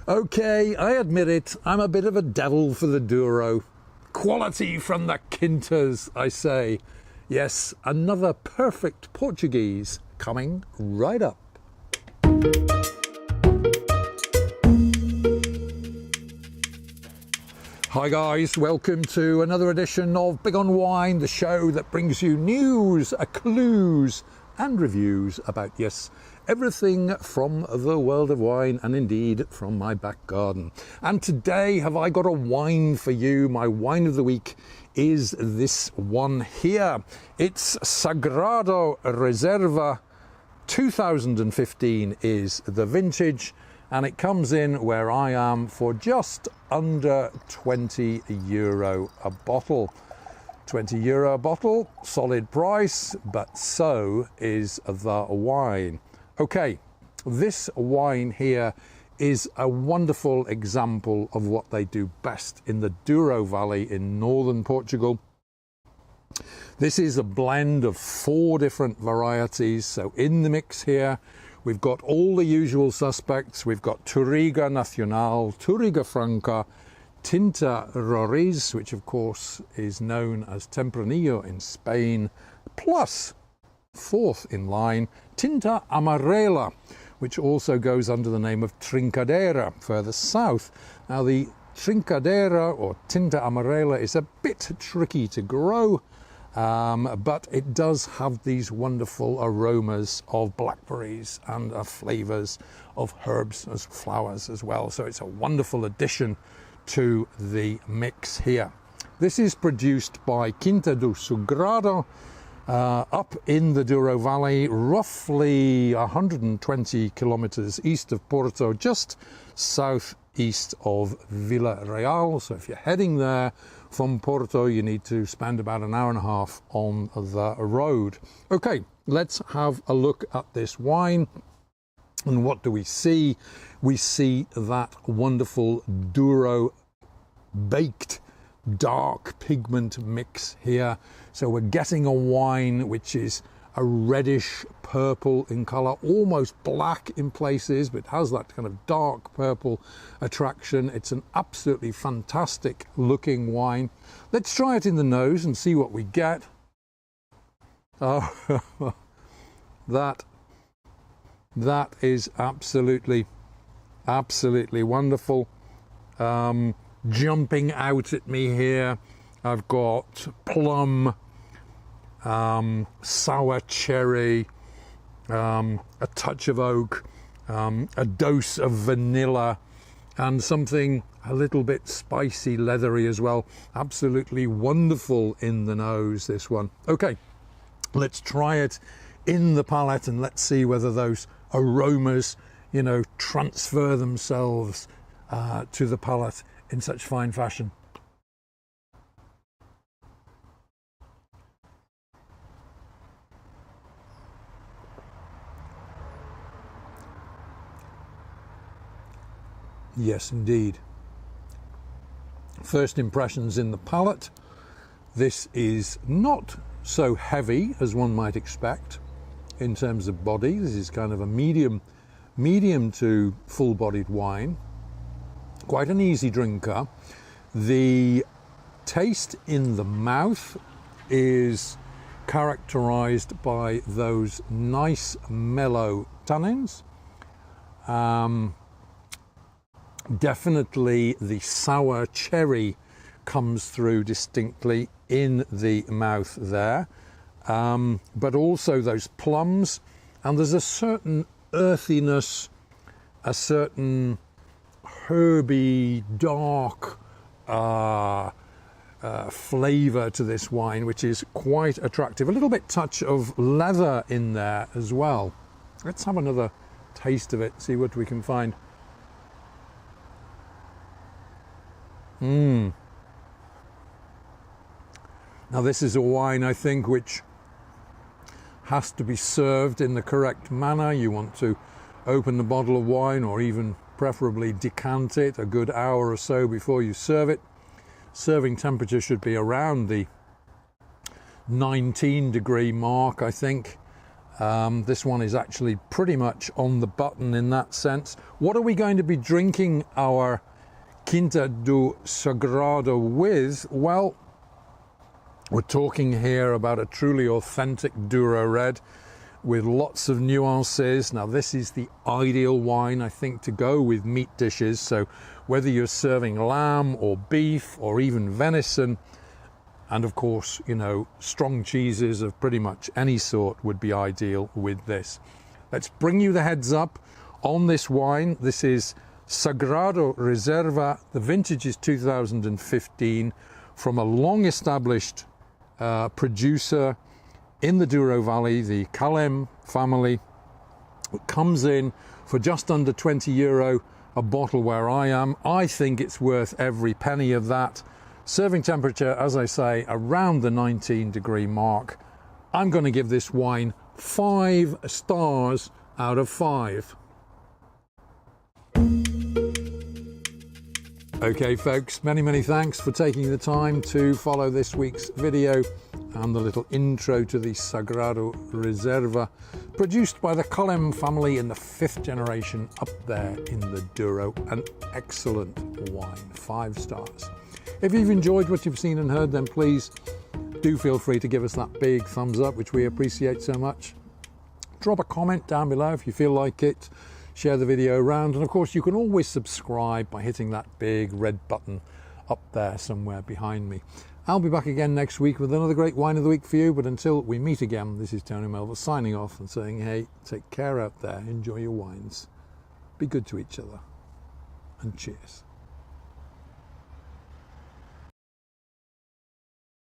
Okay, I admit it, I'm a bit of a devil for the Douro. Quality from the Quintas, I say. Yes, another perfect Portuguese coming right up. Hi guys, welcome to another edition of Big on Wine, the show that brings you news, clues and reviews about, yes, everything from the world of wine and indeed from my back garden. And today have I got a wine for you. My wine of the week is this one here. It's Sagrado Reserva. 2015 is the vintage, and it comes in where I am for just under €20 a bottle. €20 a bottle, solid price, but so is the wine. Okay, this wine here is a wonderful example of what they do best in the Douro Valley in northern Portugal. This is a blend of 4 different varieties. So in the mix here, we've got all the usual suspects. We've got Touriga Nacional, Touriga Franca, Tinta Roriz, which of course is known as Tempranillo in Spain, plus 4th in line, Tinta Amarela, which also goes under the name of Trincadeira further south. Now the Trincadeira or Tinta Amarela is a bit tricky to grow, but it does have these wonderful aromas of blackberries and flavours of herbs as flowers as well. So it's a wonderful addition to the mix here. This is produced by Quinta do Sagrado, up in the Douro Valley, roughly 120 kilometres east of Porto, just southeast of Vila Real. So if you're heading there from Porto, you need to spend about an hour and a half on the road. Okay, let's have a look at this wine. And what do we see? We see that wonderful Douro baked dark pigment mix here. So we're getting a wine which is a reddish purple in colour, almost black in places, but has that kind of dark purple attraction. It's an absolutely fantastic looking wine. Let's try it in the nose and see what we get. Oh, that is absolutely wonderful. Jumping out at me here, I've got plum, sour cherry, a touch of oak, a dose of vanilla, and something a little bit spicy, leathery as well. Absolutely wonderful in the nose, this one. Okay, let's try it in the palate and let's see whether those aromas, you know, transfer themselves to the palate in such fine fashion. Yes, indeed. First impressions in the palate. This is not so heavy as one might expect in terms of body. This is kind of a medium to full-bodied wine. Quite an easy drinker. The taste in the mouth is characterized by those nice mellow tannins. Definitely the sour cherry comes through distinctly in the mouth there, but also those plums, and there's a certain earthiness, a certain herby, dark flavour to this wine, which is quite attractive. A little bit touch of leather in there as well. Let's have another taste of it, see what we can find. Now this is a wine, I think, which has to be served in the correct manner. You want to open the bottle of wine, or even preferably decant it a good hour or so before you serve it. Serving temperature should be around the 19-degree mark, I think. This one is actually pretty much on the button in that sense. What are we going to be drinking our Quinta do Sagrado with? Well, we're talking here about a truly authentic Douro red with lots of nuances. Now, this is the ideal wine, I think, to go with meat dishes. So whether you're serving lamb or beef or even venison, and of course, you know, strong cheeses of pretty much any sort would be ideal with this. Let's bring you the heads up on this wine. This is Sagrado Reserva. The vintage is 2015 from a long established producer in the Douro Valley, the Calem family. It comes in for just under €20 a bottle where I am. I think it's worth every penny of that. Serving temperature, as I say, around the 19-degree mark. I'm going to give this wine 5 stars out of 5. Okay folks, many thanks for taking the time to follow this week's video and the little intro to the Sagrado Reserva, produced by the Calem family in the 5th generation up there in the Douro. An excellent wine, 5 stars. If you've enjoyed what you've seen and heard, then please do feel free to give us that big thumbs up, which we appreciate so much. Drop a comment down below if you feel like it. Share the video around, and of course you can always subscribe by hitting that big red button up there somewhere behind me. I'll be back again next week with another great wine of the week for you, but until we meet again, this is Tony Melville signing off and saying, hey, take care out there, enjoy your wines, be good to each other, and cheers.